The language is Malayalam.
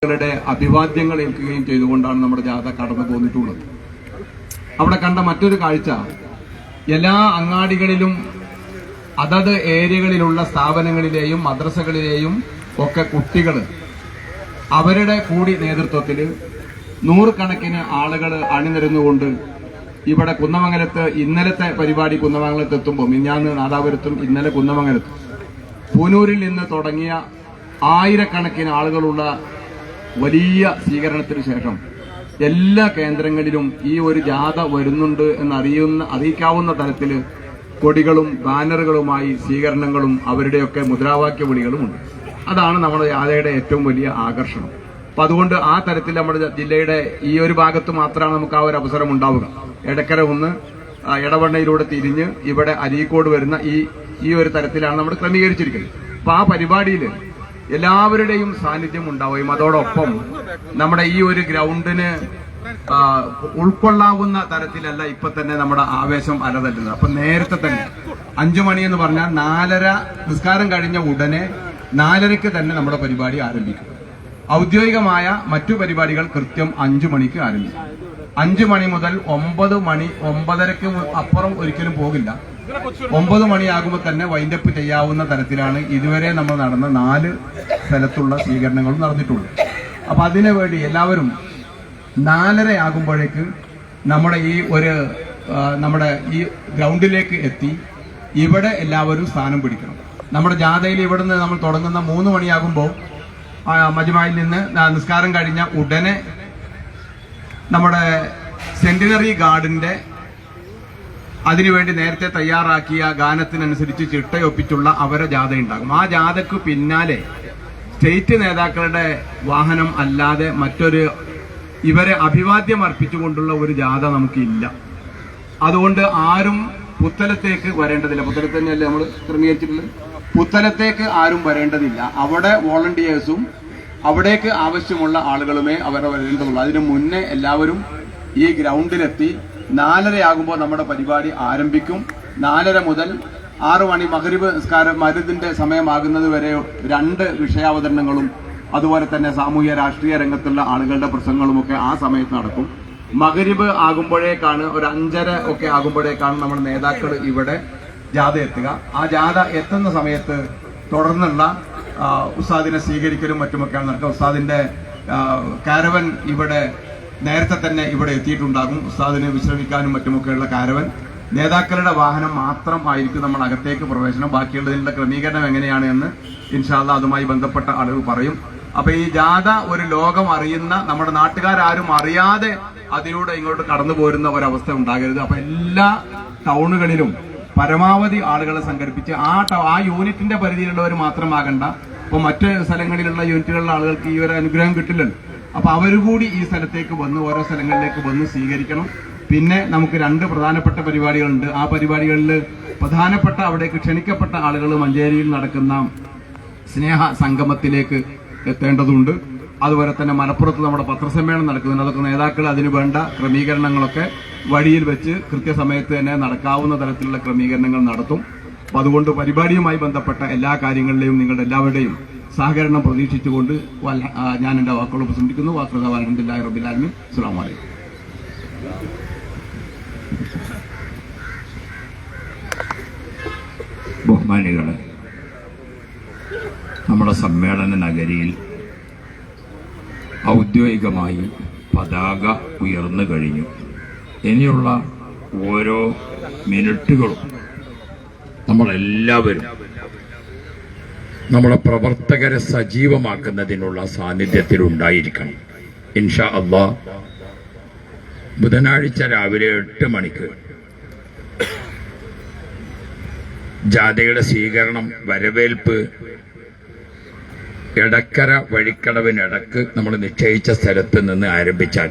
ളുടെ അഭിവാദ്യങ്ങൾ ഏൽക്കുകയും ചെയ്തുകൊണ്ടാണ് നമ്മുടെ ജാഥ കടന്നു പോന്നിട്ടുള്ളത്. അവിടെ കണ്ട മറ്റൊരു കാഴ്ച, എല്ലാ അങ്ങാടികളിലും അതത് ഏരിയകളിലുള്ള സ്ഥാപനങ്ങളിലെയും മദ്രസകളിലെയും ഒക്കെ കുട്ടികൾ അവരുടെ കൂടി നേതൃത്വത്തിൽ നൂറുകണക്കിന് ആളുകൾ അണിനിരന്നുകൊണ്ട് ഇവിടെ കുന്നമംഗലത്ത് ഇന്നലത്തെ പരിപാടി കുന്നമംഗലത്ത് എത്തുമ്പോൾ മിഞ്ഞാന്ന് നാദാപുരത്തും ഇന്നലെ കുന്നമംഗലത്തും പൂനൂരിൽ നിന്ന് തുടങ്ങിയ ആയിരക്കണക്കിന് ആളുകളുള്ള വലിയ സ്വീകരണത്തിന് ശേഷം എല്ലാ കേന്ദ്രങ്ങളിലും ഈ ഒരു ജാഥ വരുന്നുണ്ട് അറിയിക്കാവുന്ന തരത്തിൽ കൊടികളും ബാനറുകളുമായി സ്വീകരണങ്ങളും അവരുടെയൊക്കെ മുദ്രാവാക്യ വിളികളുമുണ്ട്. അതാണ് നമ്മുടെ ജാഥയുടെ ഏറ്റവും വലിയ ആകർഷണം. അപ്പൊ അതുകൊണ്ട് ആ തരത്തിൽ നമ്മുടെ ജില്ലയുടെ ഈ ഒരു ഭാഗത്ത് മാത്രമാണ് നമുക്ക് ആ ഒരു അവസരം ഉണ്ടാവുക. എടക്കര ഒന്ന് എടവണ്ണയിലൂടെ തിരിഞ്ഞ് ഇവിടെ അരീക്കോട് വരുന്ന ഈ ഒരു തരത്തിലാണ് നമ്മൾ ക്രമീകരിച്ചിരിക്കുന്നത്. അപ്പൊ ആ പരിപാടിയിൽ എല്ലാവരുടെയും സാന്നിധ്യം ഉണ്ടാവുകയും അതോടൊപ്പം നമ്മുടെ ഈ ഒരു ഗ്രൗണ്ടിന് ഉൾക്കൊള്ളാവുന്ന തരത്തിലല്ല ഇപ്പൊ തന്നെ നമ്മുടെ ആവേശം അലതല്ലുന്നത്. അപ്പൊ നേരത്തെ തന്നെ 5 മണി എന്ന് പറഞ്ഞാൽ 4:30 നിസ്കാരം കഴിഞ്ഞ ഉടനെ 4:30 തന്നെ നമ്മുടെ പരിപാടി ആരംഭിക്കും. ഔദ്യോഗികമായ മറ്റു പരിപാടികൾ കൃത്യം 5 മണിക്ക് ആരംഭിക്കും. 5 മണി മുതൽ 9 മണി 9:30 അപ്പുറം ഒരിക്കലും പോകില്ല. 9 മണിയാകുമ്പോൾ തന്നെ വൈൻഡപ്പ് ചെയ്യാവുന്ന തരത്തിലാണ് ഇതുവരെ നമ്മൾ നടന്ന 4 സ്ഥലത്തുള്ള സ്വീകരണങ്ങളും നടന്നിട്ടുള്ളത്. അപ്പൊ അതിനു വേണ്ടി എല്ലാവരും 4:30 ആകുമ്പോഴേക്ക് നമ്മുടെ ഈ ഗ്രൗണ്ടിലേക്ക് എത്തി ഇവിടെ എല്ലാവരും സ്ഥാനം പിടിക്കണം. നമ്മുടെ ജാഥയിൽ ഇവിടുന്ന് നമ്മൾ തുടങ്ങുന്ന 3 മണിയാകുമ്പോൾ മജ്മയിൽ നിന്ന് നിസ്കാരം കഴിഞ്ഞ ഉടനെ നമ്മുടെ സെന്റിനറി ഗാർഡിന്റെ അതിനുവേണ്ടി നേരത്തെ തയ്യാറാക്കിയ ഗാനത്തിനനുസരിച്ച് ചിട്ടയൊപ്പിച്ചുള്ള അവരെ ജാഥ ഉണ്ടാകും. ആ ജാഥയ്ക്ക് പിന്നാലെ സ്റ്റേറ്റ് നേതാക്കളുടെ വാഹനം അല്ലാതെ മറ്റൊരു ഇവരെ അഭിവാദ്യം അർപ്പിച്ചുകൊണ്ടുള്ള ഒരു ജാഥ നമുക്കില്ല. അതുകൊണ്ട് ആരും പുത്തലത്തേക്ക് വരേണ്ടതില്ല. പുത്തലത്ത് തന്നെയല്ലേ നമ്മൾ ക്രമീകരിച്ചിട്ടുള്ളത്. പുത്തലത്തേക്ക് ആരും വരേണ്ടതില്ല. അവിടെ വോളണ്ടിയേഴ്സും അവിടേക്ക് ആവശ്യമുള്ള ആളുകളുമേ അവരെ വരേണ്ടതുള്ളൂ. അതിനു മുന്നേ എല്ലാവരും ഈ ഗ്രൗണ്ടിലെത്തി 4:30 ആകുമ്പോൾ നമ്മുടെ പരിപാടി ആരംഭിക്കും. 4:30 മുതൽ 6 മണി മഗ്രിബ് നിസ്കാരം മരുദിന്റെ സമയമാകുന്നത് വരെ 2 വിഷയാവതരണങ്ങളും അതുപോലെ തന്നെ സാമൂഹ്യ രാഷ്ട്രീയ രംഗത്തുള്ള ആളുകളുടെ പ്രസംഗങ്ങളുമൊക്കെ ആ സമയത്ത് നടക്കും. മഗ്രിബ് ആകുമ്പോഴേക്കാണ് ഒരു 5:30 ഒക്കെ ആകുമ്പോഴേക്കാണ് നമ്മുടെ നേതാക്കൾ ഇവിടെ ജാഥ എത്തുക. ആ ജാഥ എത്തുന്ന സമയത്ത് തുടർന്നുള്ള ഉസ്താദിനെ സ്വീകരിക്കലും മറ്റുമൊക്കെയാണ് നടക്കുക. ഉസ്താദിന്റെ കാരവൻ ഇവിടെ നേരത്തെ തന്നെ ഇവിടെ എത്തിയിട്ടുണ്ടാകും. ഉസ്താദിന് വിശ്രമിക്കാനും മറ്റുമൊക്കെയുള്ള കാരവൻ. നേതാക്കളുടെ വാഹനം മാത്രം ആയിരിക്കും നമ്മൾ അകത്തേക്ക് പ്രവേശനം. ബാക്കിയുള്ളതിനുള്ള ക്രമീകരണം എങ്ങനെയാണ് എന്ന് ഇൻഷാ അല്ലാഹ് അതുമായി ബന്ധപ്പെട്ട ആളുകൾ പറയും. അപ്പൊ ഈ ജാഥ ഒരു ലോകം അറിയുന്ന, നമ്മുടെ നാട്ടുകാരും അറിയാതെ അതിലൂടെ ഇങ്ങോട്ട് കടന്നു പോരുന്ന ഒരവസ്ഥ ഉണ്ടാകരുത്. അപ്പൊ എല്ലാ ടൗണുകളിലും പരമാവധി ആളുകളെ സംഘടിപ്പിച്ച് ആ യൂണിറ്റിന്റെ പരിധിയിലുള്ളവർ മാത്രമാകണ്ട. ഇപ്പൊ മറ്റ് സ്ഥലങ്ങളിലുള്ള യൂണിറ്റുകളിലുള്ള ആളുകൾക്ക് ഈ ഒരു അനുഗ്രഹം കിട്ടില്ലല്ലോ. അപ്പൊ അവരുകൂടി ഈ സ്ഥലത്തേക്ക് വന്ന് ഓരോ സ്ഥലങ്ങളിലേക്ക് വന്ന് സ്വീകരിക്കണം. പിന്നെ നമുക്ക് 2 പ്രധാനപ്പെട്ട പരിപാടികളുണ്ട്. ആ പരിപാടികളിൽ പ്രധാനപ്പെട്ട അവിടേക്ക് ക്ഷണിക്കപ്പെട്ട ആളുകൾ മഞ്ചേരിയിൽ നടക്കുന്ന സ്നേഹ സംഗമത്തിലേക്ക് എത്തേണ്ടതുണ്ട്. അതുപോലെ തന്നെ മലപ്പുറത്ത് നമ്മുടെ പത്രസമ്മേളനം നടക്കുന്നുണ്ട്. അതൊക്കെ നേതാക്കൾ അതിനു വേണ്ട ക്രമീകരണങ്ങളൊക്കെ വഴിയിൽ വെച്ച് കൃത്യസമയത്ത് തന്നെ നടക്കാവുന്ന തരത്തിലുള്ള ക്രമീകരണങ്ങൾ നടത്തും. അപ്പൊ അതുകൊണ്ട് പരിപാടിയുമായി ബന്ധപ്പെട്ട എല്ലാ കാര്യങ്ങളിലെയും നിങ്ങളുടെ എല്ലാവരുടെയും സഹകരണം പ്രതീക്ഷിച്ചുകൊണ്ട് ഞാൻ എന്റെ വാക്കുകൾ ഉപസംഹരിക്കുന്നു. അൽഹംദുലില്ലാഹി റബ്ബിൽ ആലമീൻ. അസ്സലാമു അലൈക്കും. ബഹുമാനികളെ, നമ്മുടെ സമ്മേളന നഗരിയിൽ ഔദ്യോഗികമായി പതാക ഉയർന്നു കഴിഞ്ഞു. ഇനിയുള്ള ഓരോ മിനിറ്റുകളും നമ്മളെല്ലാവരും നമ്മുടെ പ്രവർത്തകരെ സജീവമാക്കുന്നതിനുള്ള സാന്നിധ്യത്തിലുണ്ടായിരിക്കണം. ഇൻഷാ അല്ലാഹ് ബുധനാഴ്ച രാവിലെ 8 മണിക്ക് ജാഥയുടെ സ്വീകരണം, വരവേൽപ്പ് എടക്കര വഴിക്കടവിനിടക്ക് നമ്മൾ നിശ്ചയിച്ച സ്ഥലത്ത് നിന്ന് ആരംഭിച്ചാൽ